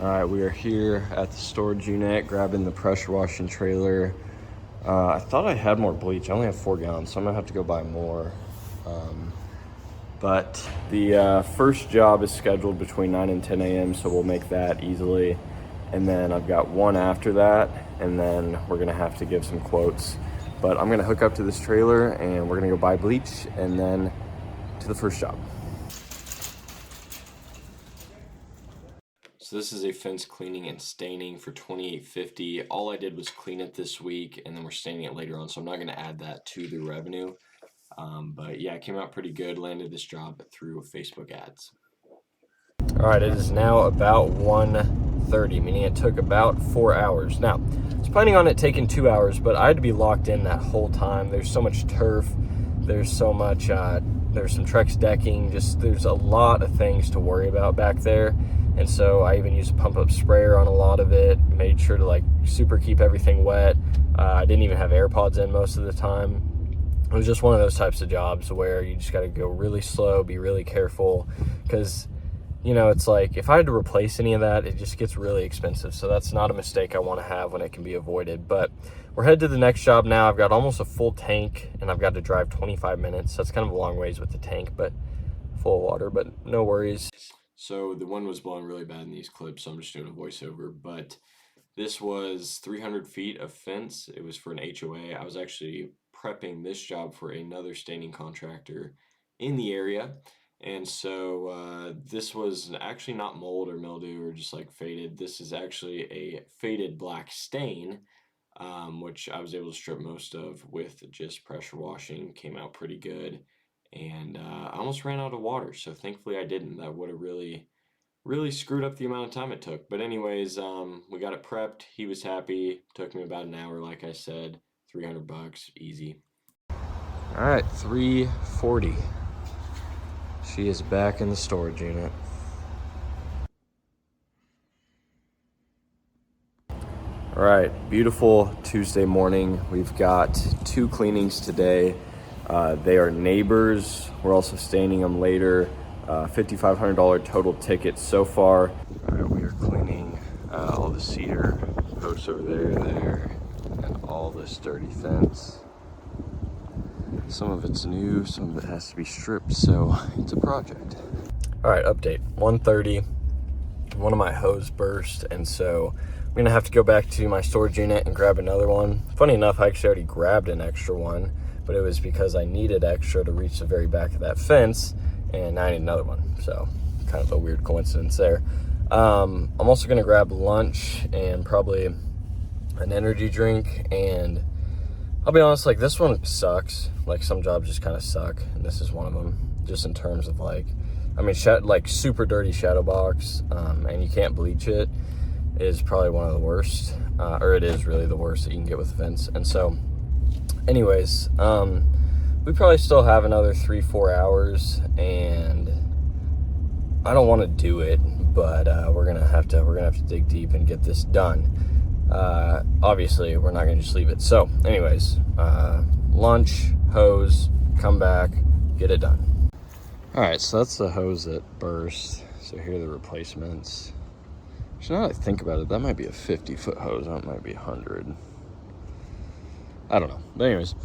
All right, we are here at the storage unit, grabbing the pressure washing trailer. I thought I had more bleach. I only have 4 gallons, so I'm gonna have to go buy more. But the first job is scheduled between 9 and 10 a.m., so we'll make that easily. And then I've got one after that, and then we're gonna have to give some quotes. But I'm gonna hook up to this trailer, and we're gonna go buy bleach, and then to the first job. So this is a fence cleaning and staining for $28.50. All I did was clean it this week, and then we're staining it later on, so I'm not gonna add that to the revenue. But yeah, it came out pretty good. Landed this job through Facebook ads. All right, it is now about 1:30, meaning it took about 4 hours. Now, I was planning on it taking 2 hours, but I had to be locked in that whole time. There's so much turf. There's so much, there's some Trex decking. There's a lot of things to worry about back there. And so I even used a pump up sprayer on a lot of it, made sure to like super keep everything wet. I didn't even have AirPods in most of the time. It was just one of those types of jobs where you just got to go really slow, be really careful, because, you know, it's like if I had to replace any of that, it just gets really expensive. So that's not a mistake I want to have when it can be avoided. But we're headed to the next job now. I've got almost a full tank, and I've got to drive 25 minutes. That's kind of a long ways with the tank, but full of water, but no worries. So the wind was blowing really bad in these clips, so I'm just doing a voiceover. But this was 300 feet of fence. It was for an HOA. I was actually prepping this job for another staining contractor in the area. And so this was actually not mold or mildew or just like faded. This is actually a faded black stain, which I was able to strip most of with just pressure washing. Came out pretty good. And I almost ran out of water, so thankfully I didn't. That would have really screwed up the amount of time it took. But anyways, we got it prepped. He was happy. Took me about an hour, like I said. $300, easy. All right, 3:40. She is back in the storage unit. All right, beautiful Tuesday morning. We've got 2 cleanings today. They are neighbors. We're also staining them later. $5,500 total ticket so far. All right, we are cleaning all the cedar posts over there, and all this dirty fence. Some of it's new, some of it has to be stripped, so it's a project. All right, update, 1:30. One of my hose burst, and so I'm gonna have to go back to my storage unit and grab another one. Funny enough, I actually already grabbed an extra one, but it was because I needed extra to reach the very back of that fence, and now I need another one. So kind of a weird coincidence there. I'm also gonna grab lunch and probably an energy drink, and I'll be honest, like this one sucks. Like some jobs just kind of suck, and this is one of them, just in terms of like, I mean, like super dirty shadow box, and you can't bleach it, is probably one of the worst, or it is really the worst that you can get with the fence. And so anyways, we probably still have another 3-4 hours, and I don't want to do it, but we're gonna have to dig deep and get this done. Obviously we're not gonna just leave it. So anyways, lunch, hose, come back, get it done. All right, so that's the hose that burst. So here are the replacements. So now that I think about it, that might be a 50-foot hose. That might be 100. I don't know. But anyways,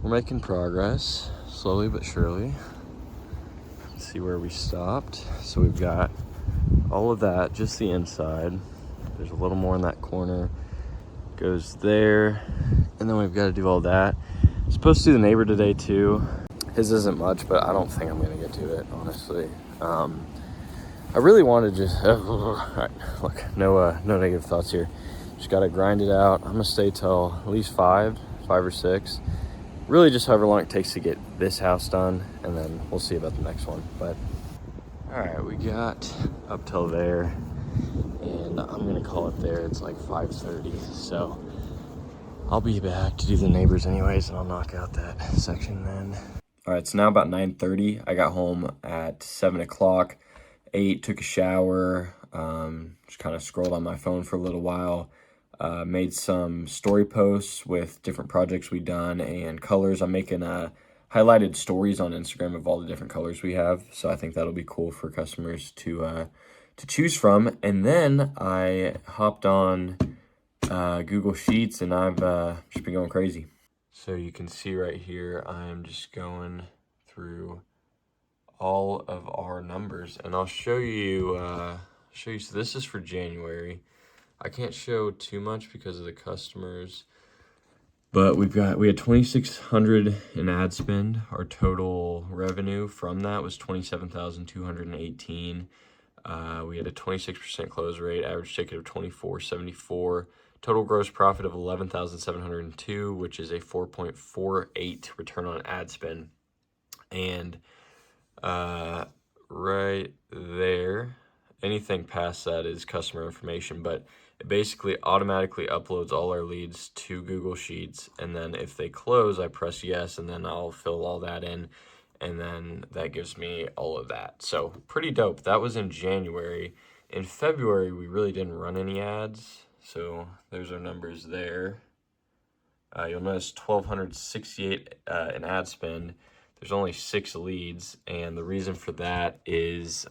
we're making progress, slowly but surely. Let's see where we stopped. So we've got all of that, just the inside. There's a little more in that corner. Goes there. And then we've got to do all that. I'm supposed to do the neighbor today too. His isn't much, but I don't think I'm going to get to it, honestly. I really wanted to just, right, look, no negative thoughts here. Just got to grind it out. I'm going to stay till at least 5 or 6. Really just however long it takes to get this house done, and then we'll see about the next one. But all right, we got up till there, and I'm going to call it there. It's like 5:30, so I'll be back to do the neighbors anyways, and I'll knock out that section then. All right, it's now about 9:30. I got home at 7 o'clock, ate, took a shower, just kind of scrolled on my phone for a little while, made some story posts with different projects we've done and colors. I'm making highlighted stories on Instagram of all the different colors we have, so I think that'll be cool for customers to to choose from. And then I hopped on Google Sheets, and I've just been going crazy. So you can see right here, I'm just going through all of our numbers, and I'll show you, so this is for January. I can't show too much because of the customers, but we had 2,600 in ad spend. Our total revenue from that was 27,218. We had a 26% close rate, average ticket of 24.74, total gross profit of 11,702, which is a 4.48 return on ad spend. And right there, anything past that is customer information, but it basically automatically uploads all our leads to Google Sheets, and then if they close, I press yes, and then I'll fill all that in, and then that gives me all of that. So pretty dope. That was in January. In February, we really didn't run any ads, so there's our numbers there. You'll notice 1,268 in ad spend. There's only 6 leads, and the reason for that is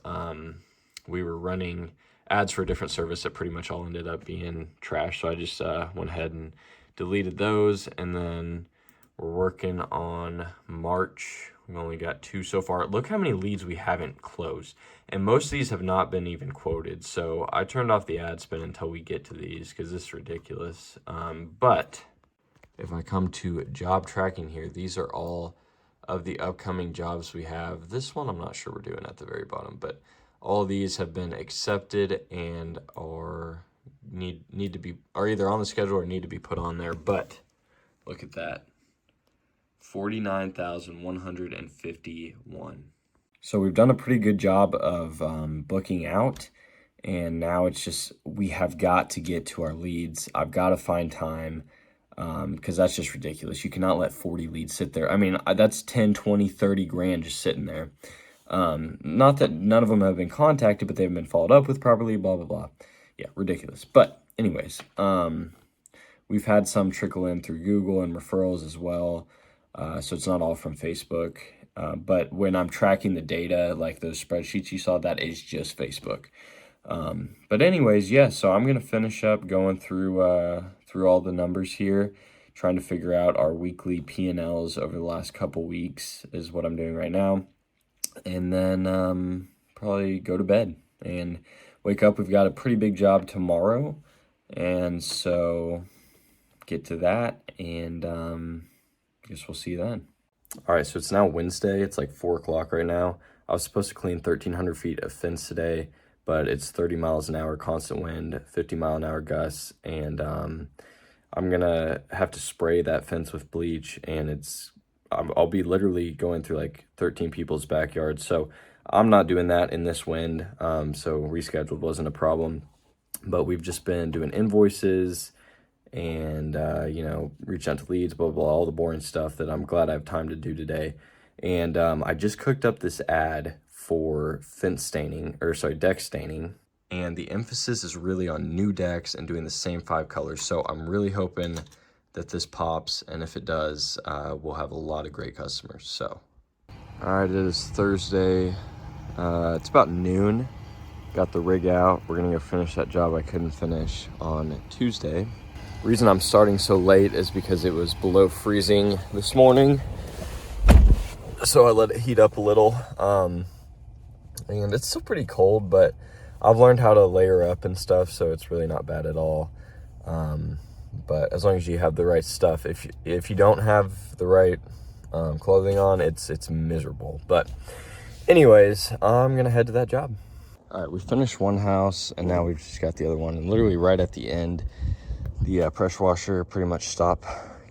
we were running ads for a different service that pretty much all ended up being trash. So I just went ahead and deleted those, and then we're working on March. We've only got 2 so far. Look how many leads we haven't closed, and most of these have not been even quoted. So I turned off the ad spend until we get to these because this is ridiculous. But if I come to job tracking here, these are all of the upcoming jobs we have. This one I'm not sure we're doing at the very bottom, but all of these have been accepted and are either on the schedule or need to be put on there. But look at that, 49,151. So we've done a pretty good job of booking out, and now it's just we have got to get to our leads. I've got to find time, because that's just ridiculous. You cannot let 40 leads sit there. I mean, that's 10, 20, 30 grand just sitting there. Not that none of them have been contacted, but they've been followed up with properly, blah, blah, blah. Yeah, ridiculous. But anyways, we've had some trickle in through Google and referrals as well. So it's not all from Facebook. But when I'm tracking the data, like those spreadsheets you saw, that is just Facebook. But anyways, yeah, so I'm going to finish up going through all the numbers here, trying to figure out our weekly P&Ls over the last couple weeks is what I'm doing right now. And then probably go to bed and wake up. We've got a pretty big job tomorrow, and so get to that, and guess we'll see you then. All right, so it's now Wednesday. It's like 4 o'clock right now. I was supposed to clean 1,300 feet of fence today, but it's 30 miles an hour constant wind, 50-mile-an-hour gusts, and I'm gonna have to spray that fence with bleach, and I'll be literally going through like 13 people's backyards. So I'm not doing that in this wind. So rescheduled wasn't a problem, but we've just been doing invoices and, reach out to leads, blah, blah, blah, all the boring stuff that I'm glad I have time to do today. And I just cooked up this ad for deck staining. And the emphasis is really on new decks and doing the same 5 colors. So I'm really hoping that this pops, and if it does, we'll have a lot of great customers. So, all right, it is Thursday. It's about noon. Got the rig out. We're gonna go finish that job I couldn't finish on Tuesday. The reason I'm starting so late is because it was below freezing this morning, so I let it heat up a little. And it's still pretty cold, but I've learned how to layer up and stuff, so it's really not bad at all. But as long as you have the right stuff, if you don't have the right clothing on, it's miserable. But anyways, I'm gonna head to that job. All right, we finished one house, and now we've just got the other one. And literally right at the end, the pressure washer pretty much stopped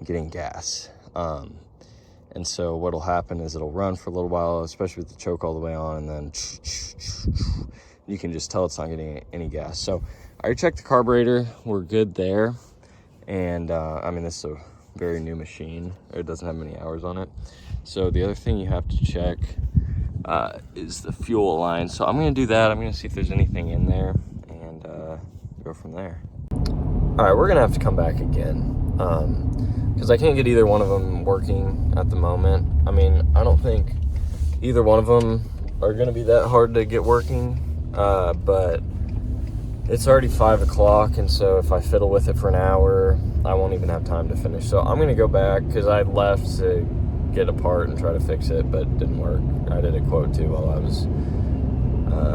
getting gas. And so what'll happen is it'll run for a little while, especially with the choke all the way on, and then you can just tell it's not getting any gas. So I already checked the carburetor. We're good there. And this is a very new machine. It doesn't have many hours on it. So the other thing you have to check is the fuel line. So I'm gonna do that. I'm gonna see if there's anything in there and go from there. All right, we're gonna have to come back again because I can't get either one of them working at the moment. I mean, I don't think either one of them are gonna be that hard to get working. but it's already 5 o'clock, and so if I fiddle with it for an hour, I won't even have time to finish. So I'm going to go back, because I left to get a part and try to fix it, but it didn't work. I did a quote too while I was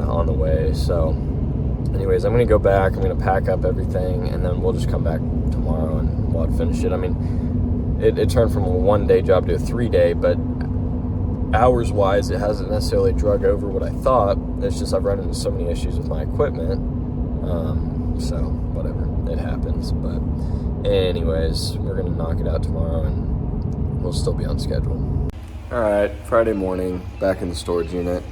on the way. So anyways, I'm going to go back, I'm going to pack up everything, and then we'll just come back tomorrow and we'll finish it. I mean, it turned from a 1-day job to a 3-day, but hours-wise, it hasn't necessarily drug over what I thought. It's just I've run into so many issues with my equipment. So whatever, it happens. But anyways, we're going to knock it out tomorrow, and we'll still be on schedule. All right, Friday morning, back in the storage unit.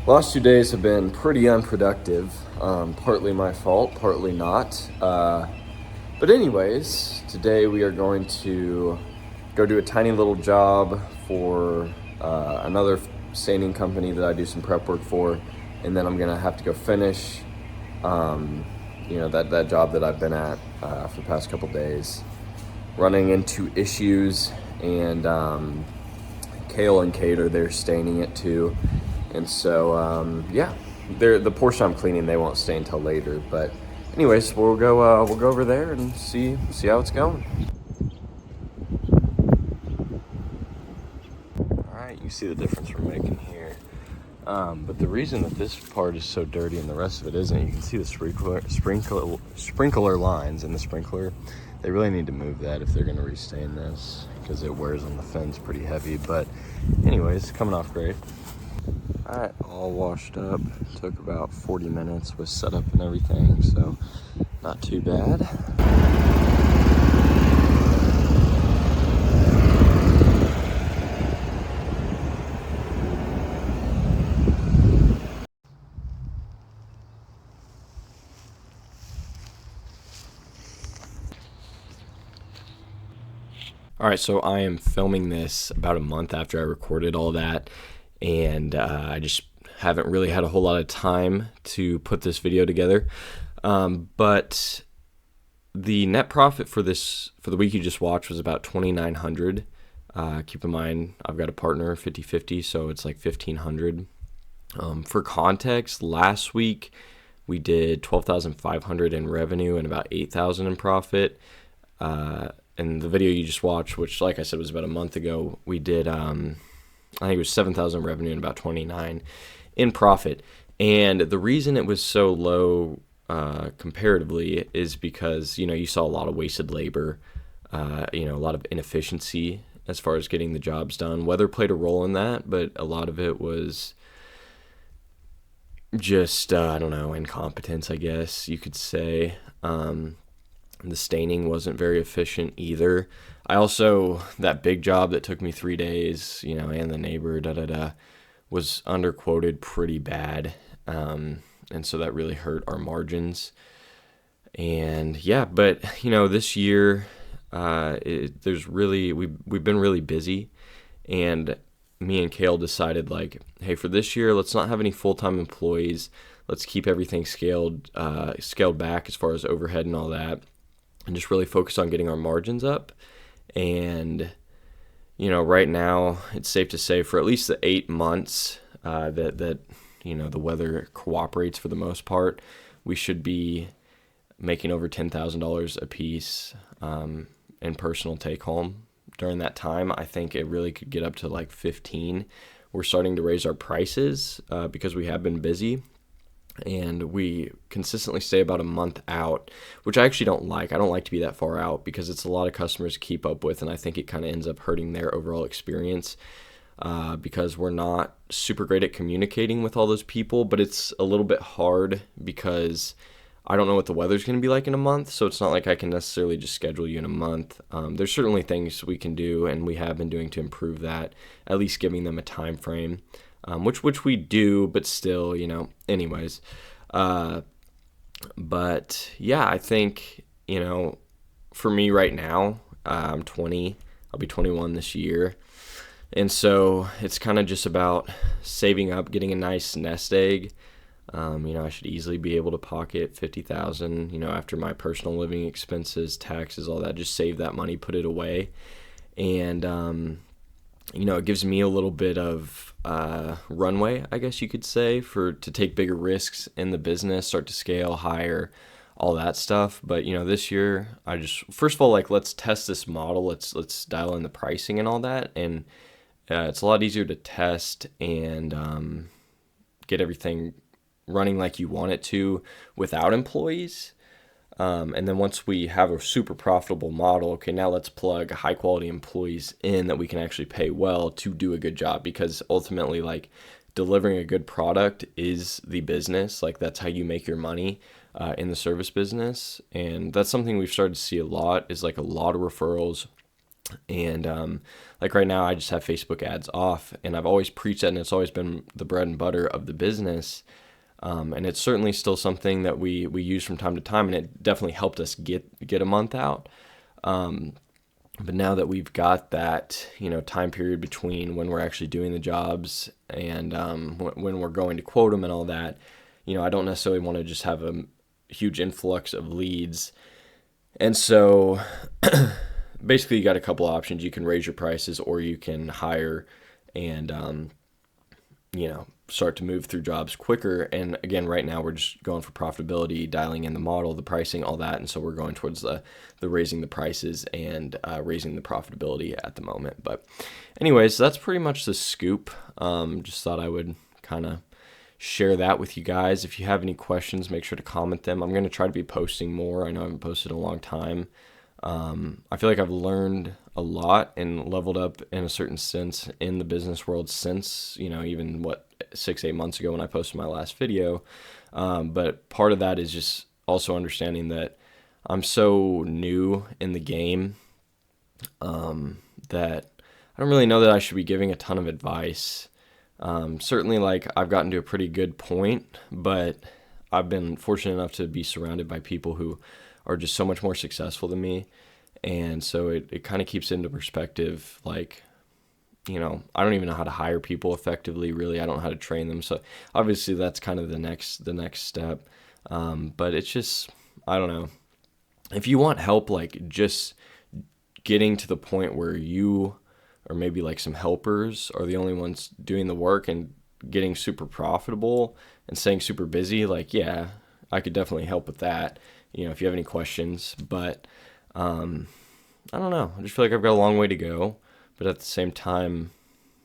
Last 2 days have been pretty unproductive. Partly my fault, partly not. But anyways, today we are going to go do a tiny little job for another staining company that I do some prep work for, and then I'm gonna have to go finish that job that I've been at for the past couple days, running into issues. And Kale and Kate are there staining it too, and so the portion I'm cleaning, they won't stain until later. But anyways, we'll go over there and see how it's going. All right, you see the difference we're making here. But the reason that this part is so dirty and the rest of it isn't, you can see the sprinkler lines in the sprinkler. They really need to move that if they're going to restain this, because it wears on the fins pretty heavy. But anyways, coming off great. All right, all washed up. Took about 40 minutes with setup and everything, so not too bad. All right, so I am filming this about a month after I recorded all that, and I just haven't really had a whole lot of time to put this video together. But the net profit for the week you just watched was about $2,900. Keep in mind, I've got a partner 50-50, so it's like $1,500. For context, last week we did $12,500 in revenue and about $8,000 in profit. And the video you just watched, which, like I said, was about a month ago, we did, I think it was $7,000 revenue and about $29,000 in profit. And the reason it was so low comparatively is because, you saw a lot of wasted labor, a lot of inefficiency as far as getting the jobs done. Weather played a role in that, but a lot of it was just, incompetence, I guess you could say. The staining wasn't very efficient either. I also, that big job that took me 3 days, and the neighbor, was underquoted pretty bad. And so that really hurt our margins. And yeah, but, this year, we've been really busy. And me and Kale decided, like, hey, for this year, let's not have any full-time employees. Let's keep everything scaled back as far as overhead and all that, and just really focus on getting our margins up. And, right now it's safe to say for at least the 8 months that the weather cooperates for the most part, we should be making over $10,000 a piece in personal take home. During that time, I think it really could get up to like 15. We're starting to raise our prices because we have been busy. And we consistently stay about a month out, which I actually don't like. I don't like to be that far out because it's a lot of customers to keep up with, and I think it kind of ends up hurting their overall experience because we're not super great at communicating with all those people. But it's a little bit hard because I don't know what the weather's going to be like in a month, so it's not like I can necessarily just schedule you in a month. There's certainly things we can do, and we have been doing to improve that, at least giving them a time frame. Which we do, but still, anyways. But yeah, I think, for me right now, I'm 20, I'll be 21 this year. And so it's kind of just about saving up, getting a nice nest egg. I should easily be able to pocket $50,000, after my personal living expenses, taxes, all that, just save that money, put it away. And, it gives me a little bit of runway, I guess you could say, to take bigger risks in the business, start to scale higher, all that stuff. But this year, I just first of all, like, let's test this model. Let's dial in the pricing and all that, and it's a lot easier to test and get everything running like you want it to without employees. And then once we have a super profitable model, okay, now let's plug high quality employees in that we can actually pay well to do a good job, because ultimately, like, delivering a good product is the business. Like, that's how you make your money in the service business. And that's something we've started to see a lot, is like a lot of referrals. And like right now, I just have Facebook ads off, and I've always preached that, and it's always been the bread and butter of the business. And it's certainly still something that we use from time to time, and it definitely helped us get a month out. But now that we've got that, time period between when we're actually doing the jobs and when we're going to quote them and all that, I don't necessarily want to just have a huge influx of leads. And so basically you got a couple options. You can raise your prices, or you can hire and, start to move through jobs quicker. And again, right now we're just going for profitability, dialing in the model, the pricing, all that. And so we're going towards the raising the prices and raising the profitability at the moment. But anyways, that's pretty much the scoop. Just thought I would kind of share that with you guys. If you have any questions, make sure to comment them. I'm going to try to be posting more. I know I haven't posted in a long time. I feel like I've learned a lot and leveled up in a certain sense in the business world since, even 6-8 months ago when I posted my last video. But part of that is just also understanding that I'm so new in the game that I don't really know that I should be giving a ton of advice. Certainly, like, I've gotten to a pretty good point, but I've been fortunate enough to be surrounded by people who are just so much more successful than me. And so it kind of keeps into perspective, like, I don't even know how to hire people effectively, really. I don't know how to train them. So obviously that's kind of the next step. But it's just, I don't know. If you want help, like, just getting to the point where you, or maybe like some helpers, are the only ones doing the work and getting super profitable and staying super busy, like, yeah, I could definitely help with that, if you have any questions. But I don't know. I just feel like I've got a long way to go. But at the same time,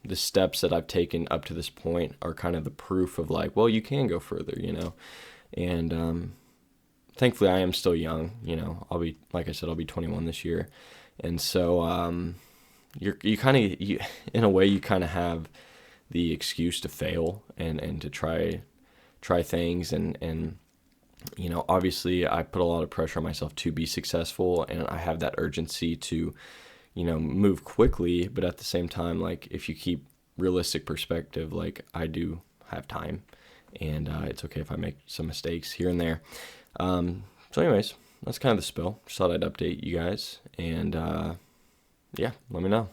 the steps that I've taken up to this point are kind of the proof of, like, well, you can go further, And thankfully, I am still young. I'll be, like I said, I'll be 21 this year. And so you kind of, in a way, you kind of have the excuse to fail and to try things. And obviously, I put a lot of pressure on myself to be successful, and I have that urgency to move quickly. But at the same time, like, if you keep realistic perspective, like, I do have time, and it's okay if I make some mistakes here and there. So anyways, that's kind of the spill. Just thought I'd update you guys, and yeah, let me know.